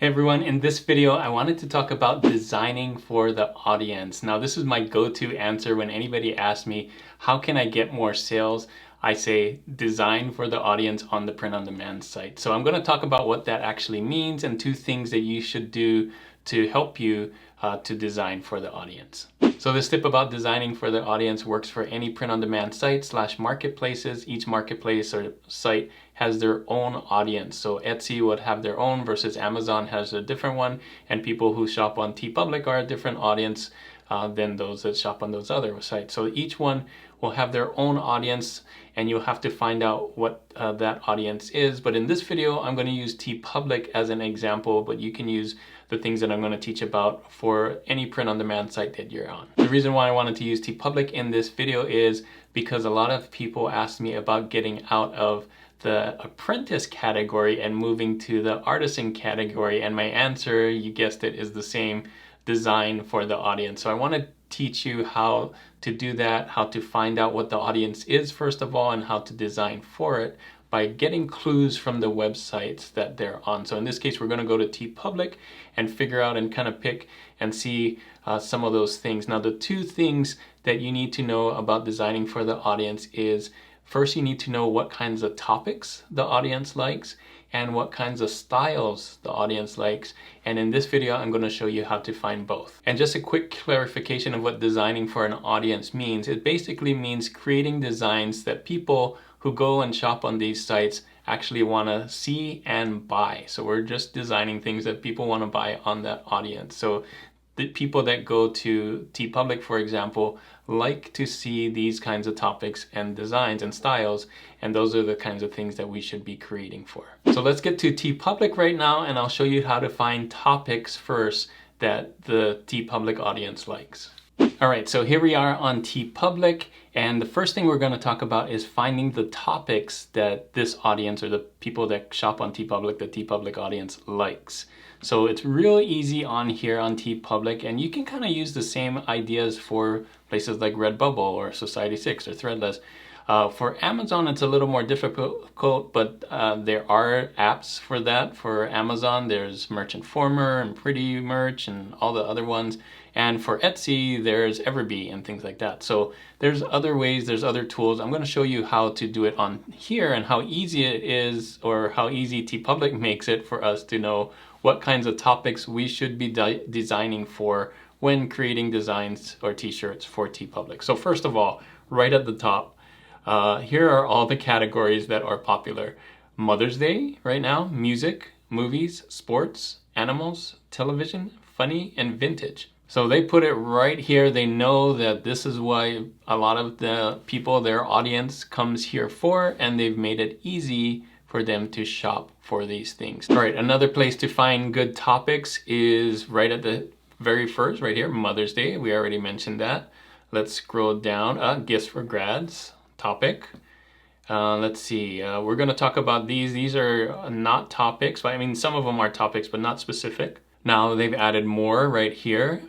Hey everyone, in this video I wanted to talk about designing for the audience. Now this is my go-to answer when anybody asks me how can I get more sales. I say design for the audience on the print-on-demand site. So I'm going to talk about what that actually means and two things that you should do to help you to design for the audience. So this tip about designing for the audience works for any print-on-demand site / marketplaces. Each marketplace or site has their own audience. So Etsy would have their own versus Amazon has a different one, and people who shop on TeePublic are a different audience than those that shop on those other sites. So each one will have their own audience, and you'll have to find out what that audience is. But in this video, I'm going to use TeePublic as an example, but you can use the things that I'm going to teach about for any print-on-demand site that you're on. The reason why I wanted to use TeePublic in this video is because a lot of people asked me about getting out of the apprentice category and moving to the artisan category, and my answer, you guessed it, is the same: design for the audience. So I want to teach you how to do that, how to find out what the audience is first of all, and how to design for it by getting clues from the websites that they're on. So in this case, we're going to go to TeePublic and figure out and kind of pick and see some of those things. Now, the two things that you need to know about designing for the audience is, first, you need to know what kinds of topics the audience likes and what kinds of styles the audience likes. And in this video, I'm going to show you how to find both. And just a quick clarification of what designing for an audience means. It basically means creating designs that people who go and shop on these sites actually want to see and buy. So we're just designing things that people want to buy on that audience. So the people that go to TeePublic, for example, like to see these kinds of topics and designs and styles, and those are the kinds of things that we should be creating for. So let's get to TeePublic right now, and I'll show you how to find topics first that the TeePublic audience likes. All right, so here we are on TeePublic, and the first thing we're going to talk about is finding the topics that this audience, or the people that shop on TeePublic, the TeePublic audience likes. So it's real easy on here on TeePublic, and you can kind of use the same ideas for places like Redbubble or Society6 or Threadless. For Amazon, it's a little more difficult, but there are apps for that. For Amazon, there's Merch Informer and Pretty Merch and all the other ones. And for Etsy, there's Everbee and things like that. So there's other ways, there's other tools. I'm going to show you how to do it on here and how easy it is, or how easy TeePublic makes it for us to know what kinds of topics we should be designing for when creating designs or t-shirts for TeePublic. So first of all, right at the top, here are all the categories that are popular. Mother's Day right now, music, movies, sports, animals, television, funny, and vintage. So they put it right here. They know that this is why a lot of the people, their audience, comes here for, and they've made it easy for them to shop for these things. All right, another place to find good topics is right at the very first, right here, Mother's Day. We already mentioned that. Let's scroll down. Gifts for grads topic. Let's see. We're going to talk about these. These are not topics, but I mean, some of them are topics, but not specific. Now they've added more right here.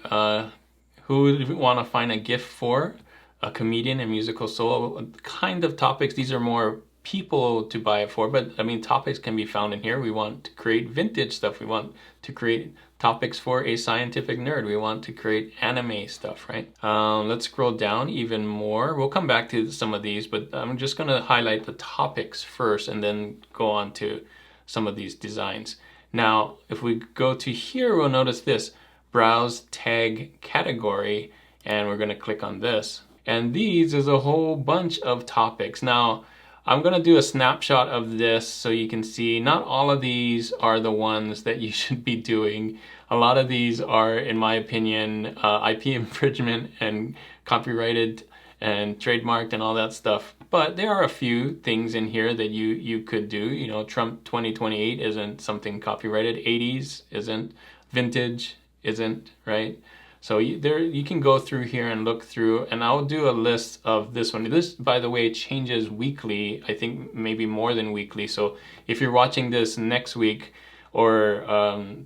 Who would want to find a gift for? A comedian and musical solo. Kind of topics. These are more people to buy it for, but I mean, topics can be found in here. We want to create vintage stuff. We want to create topics for a scientific nerd. We want to create anime stuff, right? Let's scroll down even more. We'll come back to some of these, but I'm just going to highlight the topics first and then go on to some of these designs. Now, if we go to here, we'll notice this: browse tag category, and we're going to click on this. And these is a whole bunch of topics. Now, I'm going to do a snapshot of this so you can see not all of these are the ones that you should be doing. A lot of these are, in my opinion, IP infringement and copyrighted and trademarked and all that stuff. But there are a few things in here that you could do. You know, Trump 2028 isn't something copyrighted. 80s isn't. Vintage isn't, right? So you can go through here and look through, and I'll do a list of this one. This, by the way, changes weekly. I think maybe more than weekly. So if you're watching this next week or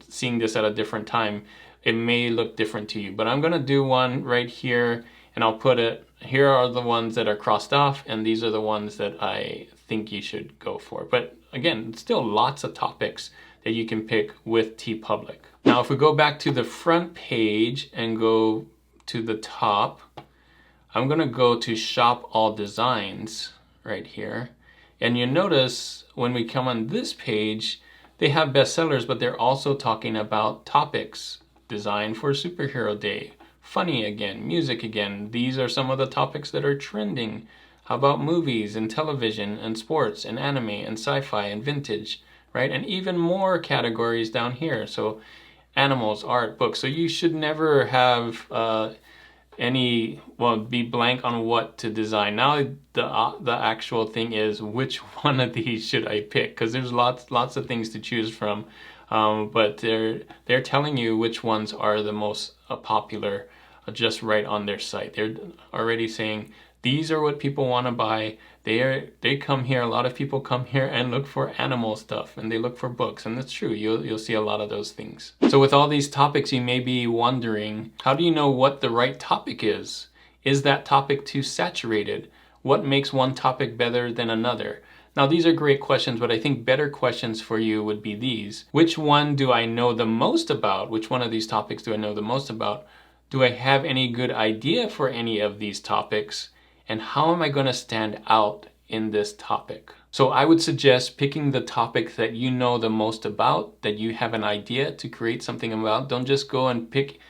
seeing this at a different time, it may look different to you. But I'm going to do one right here, and I'll put it, here are the ones that are crossed off, and these are the ones that I think you should go for. But again, still lots of topics that you can pick with TeePublic. Now, if we go back to the front page and go to the top, I'm gonna go to Shop All Designs right here. And you notice when we come on this page, they have bestsellers, but they're also talking about topics. Design for Superhero Day, funny again, music again. These are some of the topics that are trending. How about movies and television and sports and anime and sci-fi and vintage, right? And even more categories down here. So animals, art, books. So you should never have be blank on what to design. Now the actual thing is, which one of these should I pick? Because there's lots of things to choose from, but they're telling you which ones are the most popular just right on their site. They're already saying these are what people want to buy. They come here. A lot of people come here and look for animal stuff, and they look for books, and that's true. You'll see a lot of those things. So with all these topics, you may be wondering, how do you know what the right topic is? Is that topic too saturated? What makes one topic better than another? Now, these are great questions, but I think better questions for you would be these. Which one do I know the most about? Which one of these topics do I know the most about? Do I have any good idea for any of these topics? And how am I going to stand out in this topic? So I would suggest picking the topic that you know the most about, that you have an idea to create something about. Don't just go and pick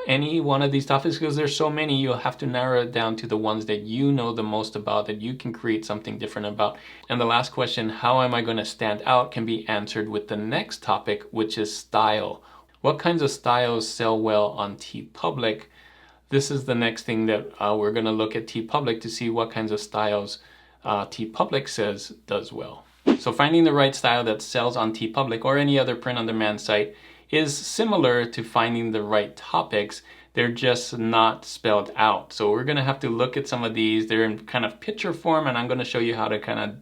any one of these topics, because there's so many. You'll have to narrow it down to the ones that you know the most about, that you can create something different about. And the last question, how am I going to stand out, can be answered with the next topic, which is style. What kinds of styles sell well on TeePublic? This is the next thing that we're going to look at TeePublic to see what kinds of styles TeePublic says does well. So finding the right style that sells on TeePublic or any other print-on-demand site is similar to finding the right topics. They're just not spelled out. So we're going to have to look at some of these. They're in kind of picture form, and I'm going to show you how to kind of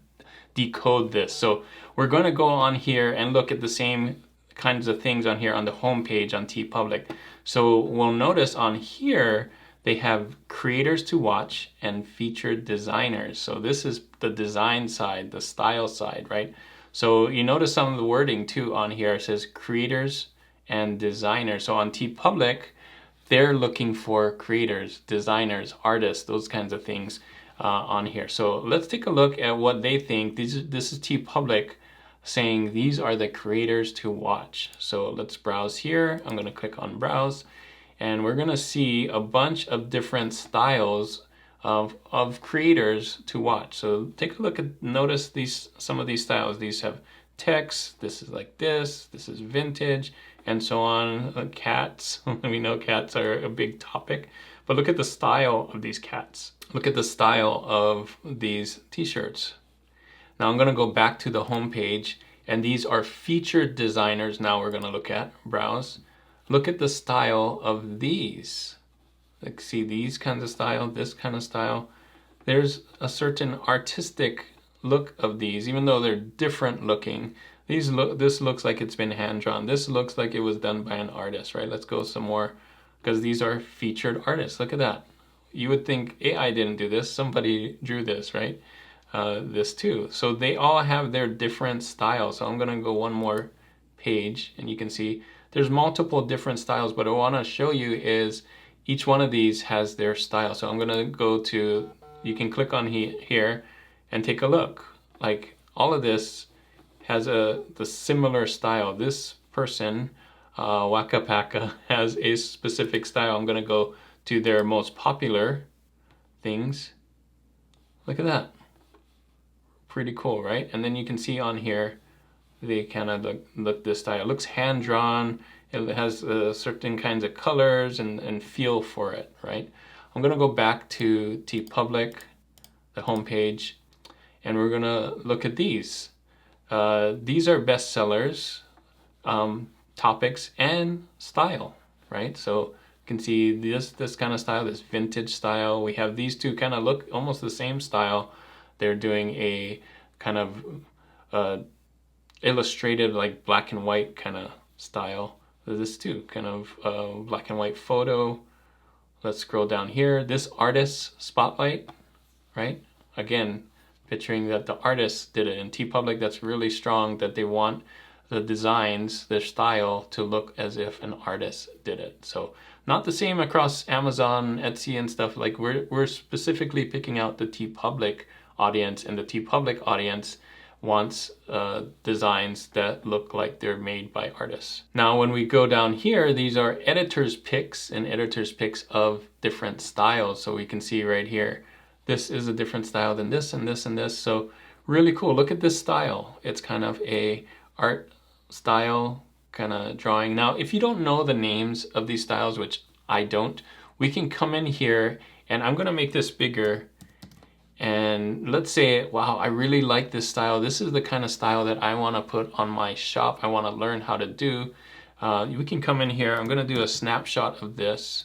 decode this. So we're going to go on here and look at the same kinds of things on here on the home page on TeePublic. So we'll notice on here they have creators to watch and featured designers. So this is the design side, the style side, right? So you notice some of the wording too on here. It says creators and designers. So on TeePublic, they're looking for creators, designers, artists, those kinds of things on here. So let's take a look at what they think. This is TeePublic saying these are the creators to watch. So let's browse here. I'm going to click on browse, and we're going to see a bunch of different styles of creators to watch. So take a look at, notice some of these styles. These have text, this is like this is vintage, and so on. Cats, we know cats are a big topic, but look at the style of these cats. Look at the style of these t-shirts. Now I'm going to go back to the home page, and these are featured designers. Now we're going to look at browse. Look at the style of these. Like, see these kinds of style, this kind of style. There's a certain artistic look of these, even though they're different looking. This looks like it's been hand drawn. This looks like it was done by an artist, right? Let's go some more, because these are featured artists. Look at that. You would think AI didn't do this. Somebody drew this, right? This too. So they all have their different styles. So I'm going to go one more page, and you can see there's multiple different styles, but what I want to show you is each one of these has their style. So I'm going to go to, you can click on here and take a look. Like, all of this has the similar style. This person, Waka Paka, has a specific style. I'm going to go to their most popular things. Look at that. Pretty cool, right? And then you can see on here, they kind of look this style. It looks hand-drawn. It has certain kinds of colors and feel for it, right? I'm going to go back to TeePublic, the homepage, and we're going to look at these. These are bestsellers, topics, and style, right? So you can see this kind of style, this vintage style. We have these two kind of look almost the same style. They're doing a kind of illustrated, like black and white kind of style. This too, kind of black and white photo. Let's scroll down here. This artist spotlight, right? Again, picturing that the artist did it in TeePublic. That's really strong, that they want the designs, their style, to look as if an artist did it. So not the same across Amazon, Etsy, and stuff. Like we're specifically picking out the TeePublic audience, and the TeePublic audience wants designs that look like they're made by artists. Now, when we go down here, these are editors' picks and editors' picks of different styles. So we can see right here, this is a different style than this and this and this. So really cool. Look at this style. It's kind of a art style kind of drawing. Now, if you don't know the names of these styles, which I don't, we can come in here, and I'm going to make this bigger. And let's say, wow, I really like this style. This is the kind of style that I want to put on my shop. I want to learn how to do. We can come in here. I'm going to do a snapshot of this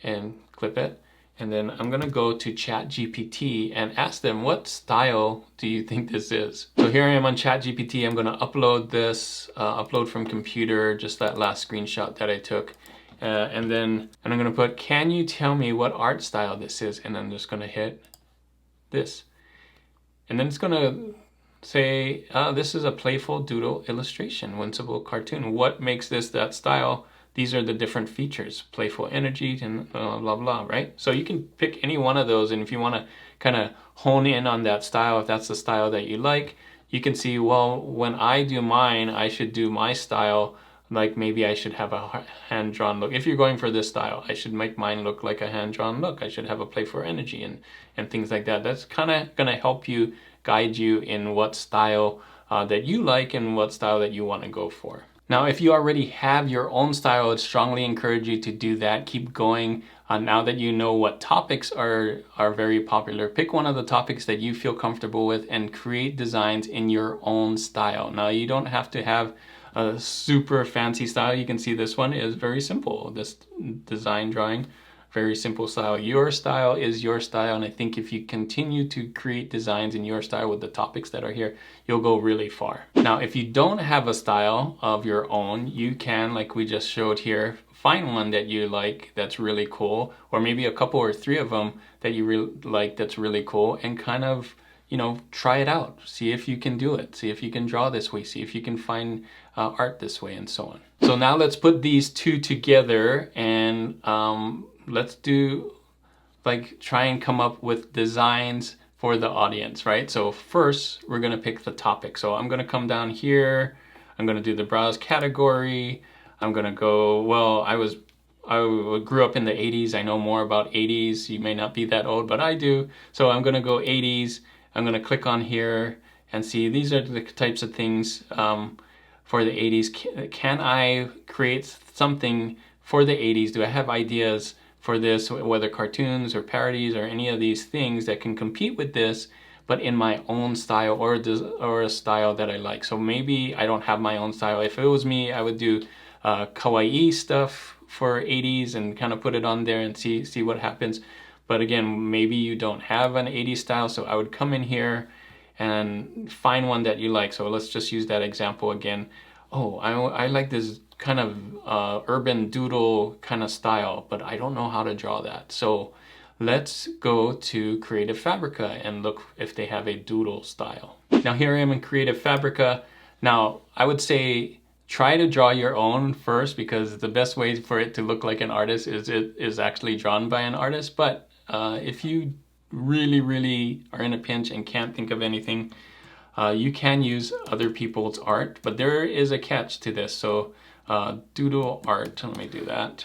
and clip it. And then I'm going to go to ChatGPT and ask them, what style do you think this is? So here I am on ChatGPT. I'm going to upload this, upload from computer, just that last screenshot that I took. And I'm going to put, can you tell me what art style this is? And I'm just going to hit this. And then it's going to say, this is a playful doodle illustration, whimsical cartoon. What makes this that style? These are the different features, playful energy and blah, blah, right? So you can pick any one of those. And if you want to kind of hone in on that style, if that's the style that you like, you can see, well, when I do mine, I should do my style. Like maybe I should have a hand-drawn look. If you're going for this style, I should make mine look like a hand-drawn look. I should have a playful energy and things like that. That's kind of going to help you, guide you in what style that you like and what style that you want to go for. Now, if you already have your own style, I'd strongly encourage you to do that. Keep going. Now that you know what topics are very popular, pick one of the topics that you feel comfortable with and create designs in your own style. Now, you don't have to have a super fancy style. You can see this one is very simple. This design drawing, very simple style. Your style is your style, and I think if you continue to create designs in your style with the topics that are here, you'll go really far. Now, if you don't have a style of your own, you can, like we just showed here, find one that you like that's really cool, or maybe a couple or three of them that you really like that's really cool, and kind of, try it out. See if you can do it. See if you can draw this way. See if you can find art this way, and so on. So now let's put these two together, and let's do, try and come up with designs for the audience, right? So first, we're going to pick the topic. So I'm going to come down here. I'm going to do the browse category. I'm going to go, well, I grew up in the 80s. I know more about 80s. You may not be that old, but I do. So I'm going to go 80s. I'm going to click on here and see these are the types of things for the 80s. Can I create something for the 80s? Do I have ideas for this, whether cartoons or parodies or any of these things that can compete with this, but in my own style or a style that I like? So maybe I don't have my own style. If it was me, I would do kawaii stuff for 80s and kind of put it on there and see what happens. But again, maybe you don't have an 80s style, so I would come in here and find one that you like. So let's just use that example again. Oh, I like this kind of urban doodle kind of style, but I don't know how to draw that. So let's go to Creative Fabrica and look if they have a doodle style. Now here I am in Creative Fabrica. Now I would say try to draw your own first, because the best way for it to look like an artist is it is actually drawn by an artist. But if you really are in a pinch and can't think of anything, you can use other people's art, but there is a catch to this. So doodle art, let me do that.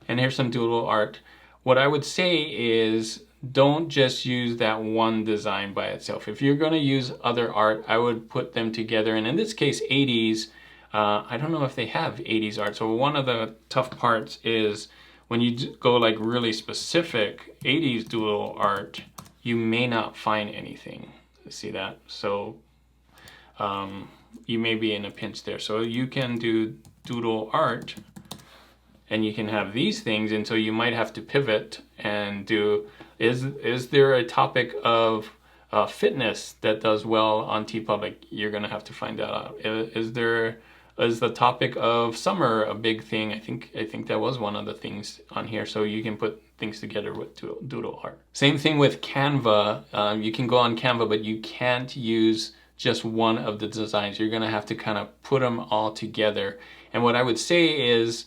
And here's some doodle art. What I would say is don't just use that one design by itself. If you're going to use other art, I would put them together. And in this case, 80s, I don't know if they have 80s art. So one of the tough parts is when you go like really specific 80s doodle art, you may not find anything. See that? So you may be in a pinch there. So you can do doodle art and you can have these things, and so you might have to pivot and do, is there a topic of fitness that does well on TeePublic? You're gonna have to find that out. Is the topic of summer a big thing? I think that was one of the things on here. So you can put things together with doodle art. Same thing with Canva. You can go on Canva, but you can't use just one of the designs. You're gonna have to kind of put them all together. And what I would say is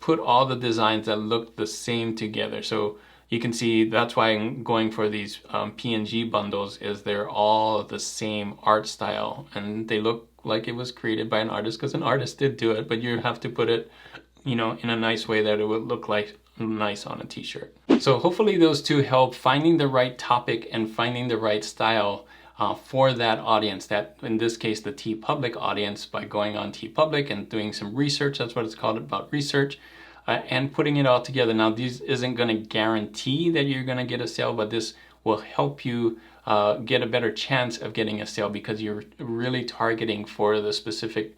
put all the designs that look the same together. So you can see that's why I'm going for these PNG bundles, is they're all the same art style and they look like it was created by an artist, because an artist did do it, but you have to put it, you know, in a nice way that it would look like nice on a t-shirt. So hopefully those two help finding the right topic and finding the right style for that audience, that in this case the TeePublic audience, by going on TeePublic and doing some research. That's what it's called, about research, and putting it all together. Now, this isn't going to guarantee that you're going to get a sale, but this will help you get a better chance of getting a sale, because you're really targeting for the specific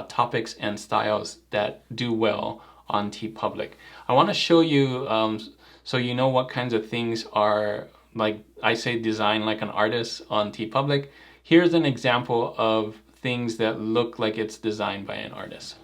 topics and styles that do well on TeePublic. I want to show you so you know what kinds of things are, like I say, design like an artist on TeePublic. Here's an example of things that look like it's designed by an artist.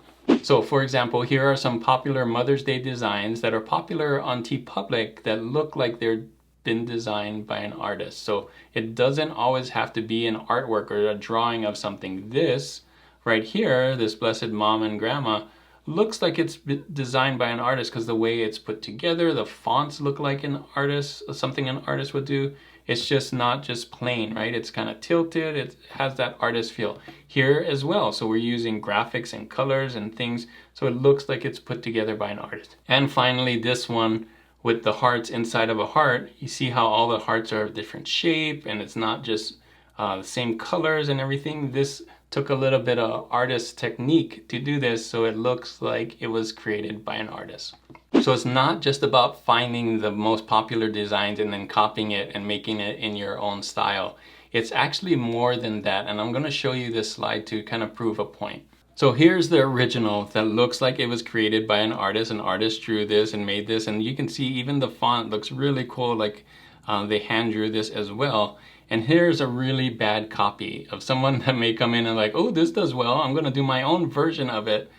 So for example, here are some popular Mother's Day designs that are popular on TeePublic that look like they're been designed by an artist. So it doesn't always have to be an artwork or a drawing of something. This right here, this Blessed Mom and Grandma, looks like it's designed by an artist, because the way it's put together, the fonts look like an artist, something an artist would do. It's just not just plain, right? It's kind of tilted. It has that artist feel here as well. So we're using graphics and colors and things, so it looks like it's put together by an artist. And finally, this one with the hearts inside of a heart, you see how all the hearts are of different shape, and it's not just the same colors and everything. This took a little bit of artist technique to do this, so it looks like it was created by an artist. So it's not just about finding the most popular designs and then copying it and making it in your own style. It's actually more than that, and I'm going to show you this slide to kind of prove a point. So here's the original that looks like it was created by an artist. An artist drew this and made this, and you can see even the font looks really cool, like they hand drew this as well. And here's a really bad copy of someone that may come in and like, oh, this does well, I'm gonna do my own version of it.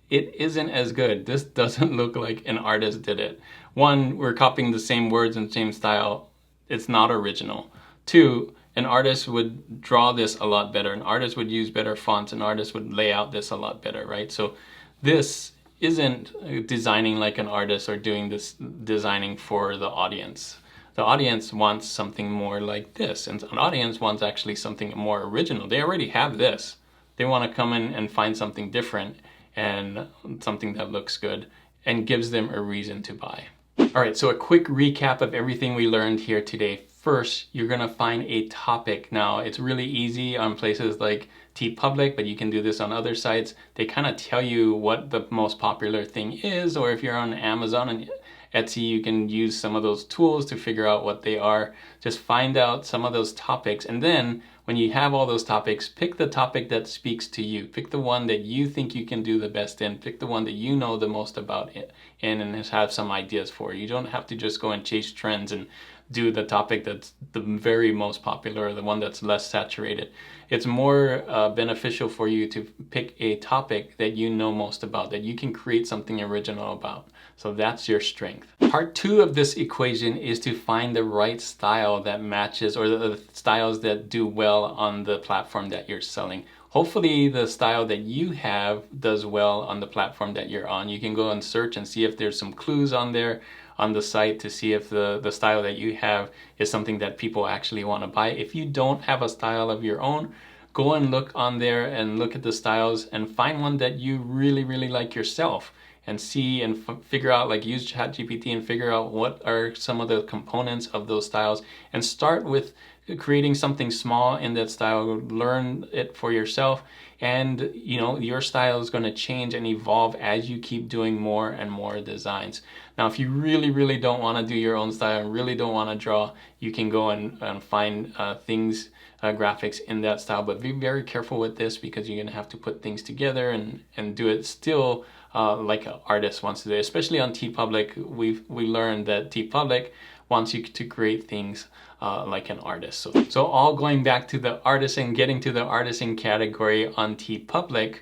It isn't as good. This doesn't look like an artist did it. One, we're copying the same words and same style. It's not original. Two, an artist would draw this a lot better. An artist would use better fonts. An artist would lay out this a lot better, right? So this isn't designing like an artist or doing this designing for the audience. The audience wants something more like this, and an audience wants actually something more original. They already have this. They want to come in and find something different and something that looks good and gives them a reason to buy. All right, so a quick recap of everything we learned here today. First, you're gonna find a topic. Now, it's really easy on places like TeePublic, but you can do this on other sites. They kind of tell you what the most popular thing is, or if you're on Amazon and Etsy, you can use some of those tools to figure out what they are. Just find out some of those topics, and then when you have all those topics, pick the topic that speaks to you. Pick the one that you think you can do the best in. Pick the one that you know the most about it and have some ideas for. You don't have to just go and chase trends and do the topic that's the very most popular or the one that's less saturated. It's more beneficial for you to pick a topic that you know most about, that you can create something original about. So that's your strength. Part 2 of this equation is to find the right style that matches, or the styles that do well on the platform that you're selling. Hopefully the style that you have does well on the platform that you're on. You can go and search and see if there's some clues on there on the site to see if the style that you have is something that people actually want to buy. If you don't have a style of your own, go and look on there and look at the styles and find one that you really, really like yourself, and see and figure out, like use ChatGPT and figure out what are some of the components of those styles, and start with creating something small in that style. Learn it for yourself, and you know, your style is going to change and evolve as you keep doing more and more designs. Now, if you really, really don't want to do your own style and really don't want to draw, you can go and find things, graphics in that style, but be very careful with this, because you're going to have to put things together and do it still like an artist wants to do. Especially on TeePublic, we learned that TeePublic wants you to create things like an artist. So all going back to the artisan, getting to the artisan category on TeePublic,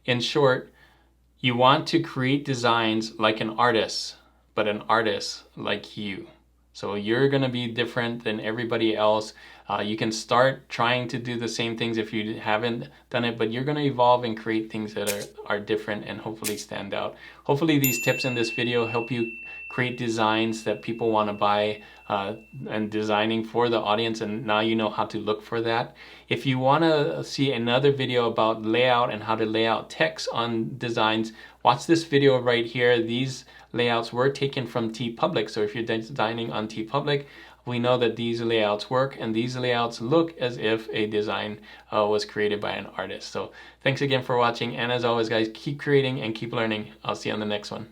in short, you want to create designs like an artist, but an artist like you. So you're going to be different than everybody else. You can start trying to do the same things if you haven't done it, but you're going to evolve and create things that are different and hopefully stand out. Hopefully these tips in this video help you create designs that people want to buy, and designing for the audience, and now you know how to look for that. If you want to see another video about layout and how to lay out text on designs, watch this video right here. These layouts were taken from TeePublic, so if you're designing on TeePublic, we know that these layouts work, and these layouts look as if a design was created by an artist. So thanks again for watching, and as always guys, keep creating and keep learning. I'll see you on the next one.